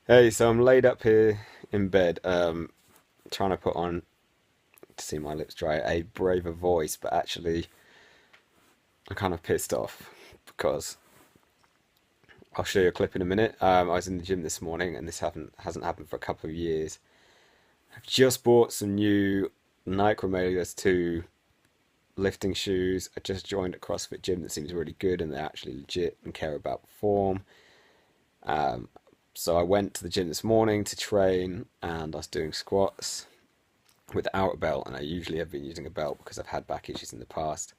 Hey, so I'm laid up here in bed, trying to put on, to see my lips dry, a braver voice, but actually I'm kind of pissed off because I'll show you a clip in a minute. I was in the gym this morning and this hasn't happened for a couple of years. I've just bought some new Nike Romaleos 2 lifting shoes. I just joined a CrossFit gym that seems really good and they're actually legit and care about form. Um, so I went to the gym this morning to train and I was doing squats without a belt, and I usually have been using a belt because I've had back issues in the past.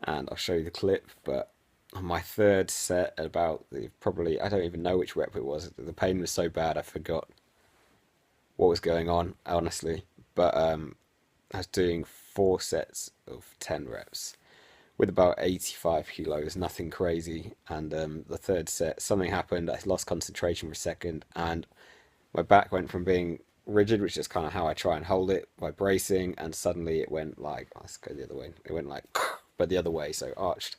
And I'll show you the clip, but on my third set, at about the probably I don't even know which rep it was. The pain was so bad I forgot what was going on, honestly. But I was doing 4 sets of 10 reps with about 85 kilos, nothing crazy. And the third set, something happened. I lost concentration for a second, and my back went from being rigid, which is kind of how I try and hold it by bracing, and suddenly it went like, let's go the other way. It went like, but the other way, so arched,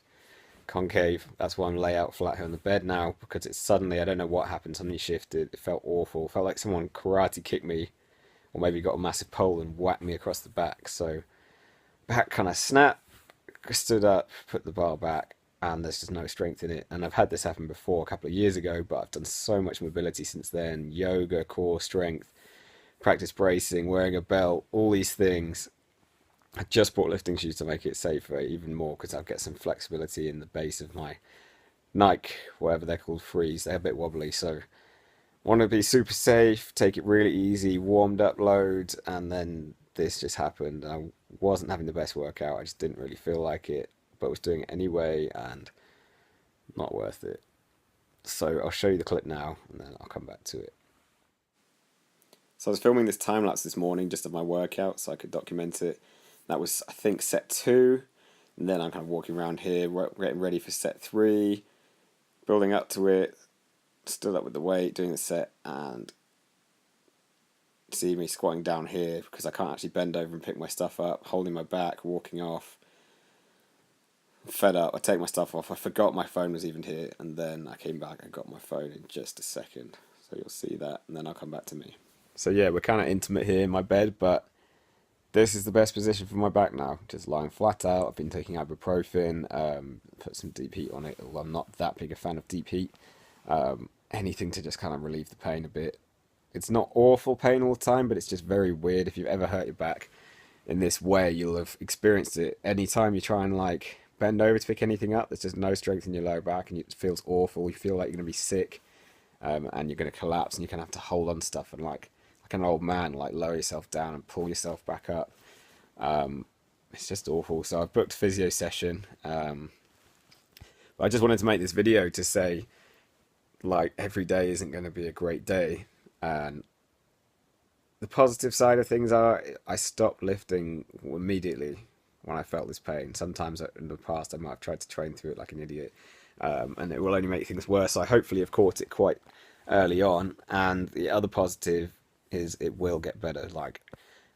concave. That's why I'm lay out flat here on the bed now because it's suddenly, I don't know what happened, something shifted. It felt awful. It felt like someone karate kicked me, or maybe got a massive pole and whacked me across the back. So back kind of snapped, stood up, put the bar back, and there's just no strength in it. And I've had this happen before a couple of years ago, but I've done so much mobility since then, yoga, core strength, practice bracing, wearing a belt, all these things. I just bought lifting shoes to make it safer even more because I'll get some flexibility in the base of my Nike, whatever they're called, freeze. They're a bit wobbly, so I want to be super safe, take it really easy, warmed up loads, and then this just happened. I wasn't having the best workout. I just didn't really feel like it, but was doing it anyway, and not worth it. So I'll show you the clip now, and then I'll come back to it. So I was filming this time lapse this morning just of my workout so I could document it. That was, I think, set 2. And then I'm kind of walking around here, getting ready for set 3, building up to it, stood up with the weight, doing the set, and see me squatting down here because I can't actually bend over and pick my stuff up, holding my back, walking off. Fed up, I take my stuff off. I forgot my phone was even here, and then I came back and got my phone in just a second. So you'll see that, and then I'll come back to me. So yeah, we're kind of intimate here in my bed, but this is the best position for my back now. Just lying flat out. I've been taking ibuprofen, put some deep heat on it, although I'm not that big a fan of deep heat. Anything to just kind of relieve the pain a bit. It's not awful pain all the time, but it's just very weird. If you've ever hurt your back in this way, you'll have experienced it. Anytime you try and like bend over to pick anything up, there's just no strength in your lower back, and it feels awful. You feel like you're gonna be sick, and you're gonna collapse, and you're gonna have to hold on to stuff and like an old man, like lower yourself down and pull yourself back up. It's just awful. So I've booked a physio session. But I just wanted to make this video to say, like, every day isn't going to be a great day. And the positive side of things are I stopped lifting immediately when I felt this pain. Sometimes in the past I might have tried to train through it like an idiot, and it will only make things worse. I hopefully have caught it quite early on. And the other positive is it will get better. Like,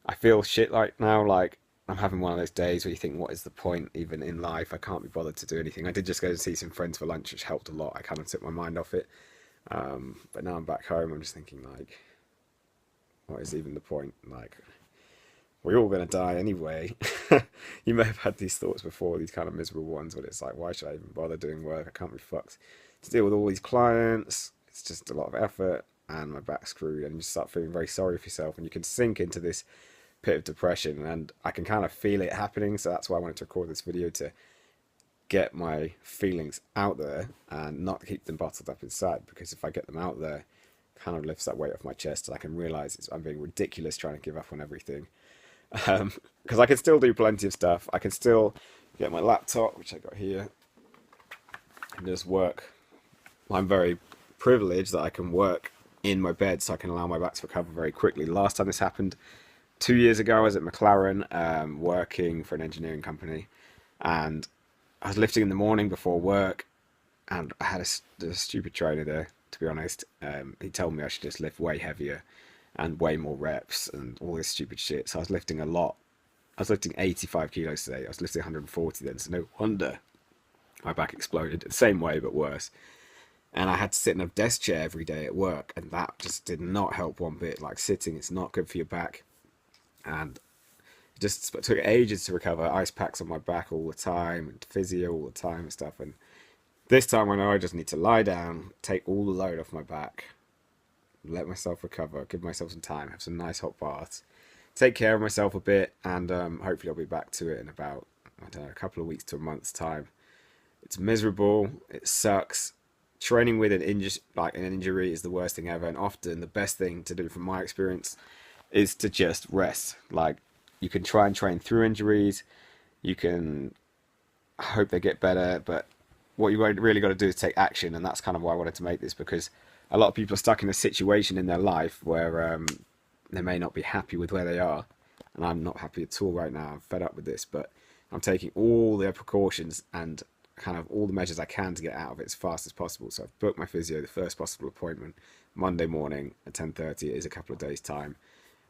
I feel shit right now. Like, I'm having one of those days where you think, what is the point even in life? I can't be bothered to do anything. I did just go to see some friends for lunch, which helped a lot. I kind of took my mind off it. But now I'm back home, I'm just thinking, like, what is even the point? Like, we're all going to die anyway. You may have had these thoughts before, these kind of miserable ones, but it's like, why should I even bother doing work? I can't be fucked to deal with all these clients. It's just a lot of effort, and my back's screwed, and you start feeling very sorry for yourself, and you can sink into this pit of depression, and I can kind of feel it happening. So that's why I wanted to record this video, to get my feelings out there and not keep them bottled up inside, because if I get them out there, it kind of lifts that weight off my chest, and I can realize I'm being ridiculous trying to give up on everything. Because I can still do plenty of stuff. I can still get my laptop, which I got here, and just work. I'm very privileged that I can work in my bed, so I can allow my back to recover very quickly. The last time this happened 2 years ago, I was at McLaren, working for an engineering company, and I was lifting in the morning before work, and I had a stupid trainer there, to be honest. He told me I should just lift way heavier and way more reps and all this stupid shit. So I was lifting a lot. I was lifting 85 kilos today. I was lifting 140 then, so no wonder my back exploded. The same way, but worse. and I had to sit in a desk chair every day at work, and that just did not help one bit. Like, sitting, it's not good for your back, and it just took ages to recover. Ice packs on my back all the time, and physio all the time and stuff. And this time I know I just need to lie down, take all the load off my back, let myself recover, give myself some time, have some nice hot baths, take care of myself a bit, and hopefully I'll be back to it in about, I don't know, a couple of weeks to a month's time. It's miserable, it sucks. Training with an injury is the worst thing ever, and often the best thing to do from my experience is to just rest. Like, you can try and train through injuries, you can hope they get better, but what you really got to do is take action, and that's kind of why I wanted to make this, because a lot of people are stuck in a situation in their life where they may not be happy with where they are, and I'm not happy at all right now. I'm fed up with this, but I'm taking all the precautions and kind of all the measures I can to get out of it as fast as possible. So I've booked my physio, the first possible appointment, Monday morning at 10:30. It is a couple of days' time.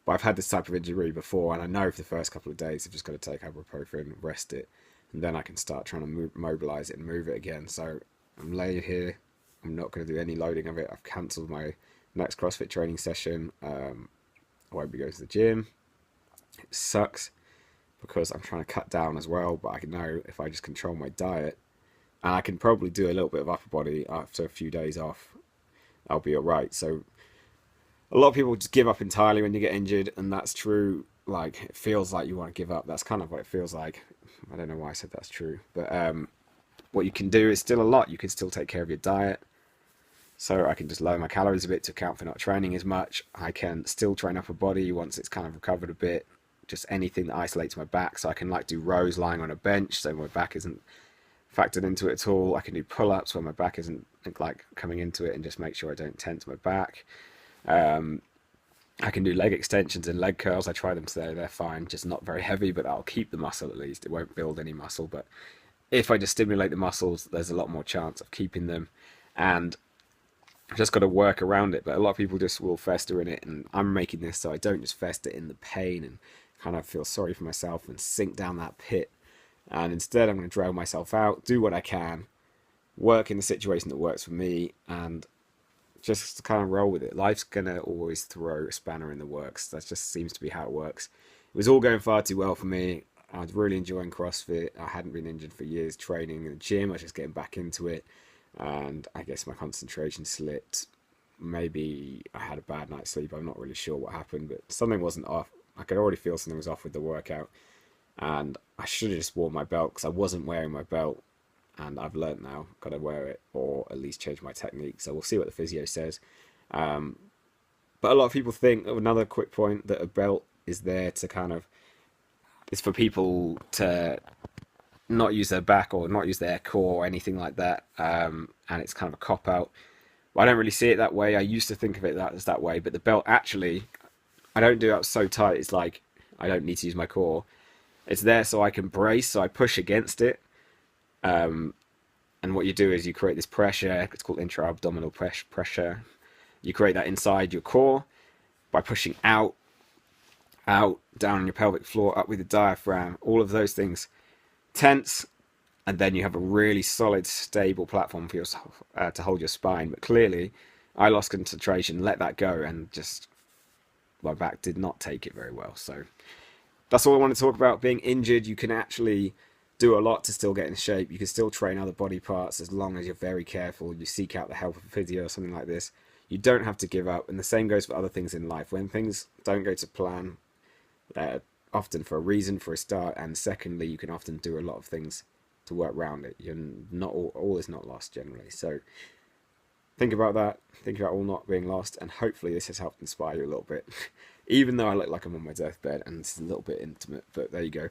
But I've had this type of injury before, and I know for the first couple of days I've just got to take ibuprofen, rest it, and then I can start trying to mobilize it and move it again. So I'm laying here. I'm not going to do any loading of it. I've cancelled my next CrossFit training session. I won't be going to the gym. It sucks because I'm trying to cut down as well, but I know if I just control my diet, and I can probably do a little bit of upper body after a few days off, I'll be alright. So a lot of people just give up entirely when you get injured, and that's true. Like, it feels like you want to give up. That's kind of what it feels like. I don't know why I said that's true, but what you can do is still a lot. You can still take care of your diet. So I can just lower my calories a bit to account for not training as much. I can still train upper body once it's kind of recovered a bit. Just anything that isolates my back. So I can like do rows lying on a bench, so my back isn't factored into it at all. I can do pull-ups where my back isn't like coming into it, and just make sure I don't tense my back. I can do leg extensions and leg curls. I try them today. They're fine, just not very heavy, but that'll keep the muscle at least. It won't build any muscle, but if I just stimulate the muscles, there's a lot more chance of keeping them. And I've just got to work around it. But a lot of people just will fester in it, and I'm making this so I don't just fester in the pain and kind of feel sorry for myself and sink down that pit. And instead, I'm going to drag myself out, do what I can, work in the situation that works for me, and just kind of roll with it. Life's going to always throw a spanner in the works. That just seems to be how it works. It was all going far too well for me. I was really enjoying CrossFit. I hadn't been injured for years training in the gym. I was just getting back into it. And I guess my concentration slipped. Maybe I had a bad night's sleep. I'm not really sure what happened, but something wasn't off. I could already feel something was off with the workout. And I should have just worn my belt, because I wasn't wearing my belt. And I've learnt now, got to wear it, or at least change my technique. So we'll see what the physio says. But a lot of people think, another quick point, that a belt is there to kind of, it's for people to not use their back or not use their core or anything like that. And it's kind of a cop out. But I don't really see it that way. I used to think of it as that way, but the belt actually, I don't do it so tight. It's like I don't need to use my core. It's there so I can brace, so I push against it. And what you do is you create this pressure. It's called intra-abdominal pressure. You create that inside your core by pushing out, down on your pelvic floor, up with the diaphragm. All of those things tense, and then you have a really solid, stable platform for yourself to hold your spine. But clearly, I lost concentration, let that go, and just my back did not take it very well. So that's all I want to talk about. Being injured, you can actually do a lot to still get in shape. You can still train other body parts as long as you're very careful. You seek out the help of a physio or something like this. You don't have to give up, and the same goes for other things in life. When things don't go to plan, often for a reason, for a start, and secondly, you can often do a lot of things to work around it. You're not all is not lost generally. So think about that. Think about all not being lost, and hopefully this has helped inspire you a little bit. Even though I look like I'm on my deathbed and it's a little bit intimate, but there you go.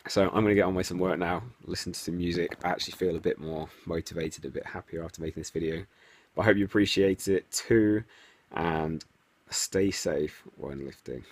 So I'm going to get on with some work now, listen to some music. I actually feel a bit more motivated, a bit happier after making this video. But I hope you appreciate it too, and stay safe when lifting.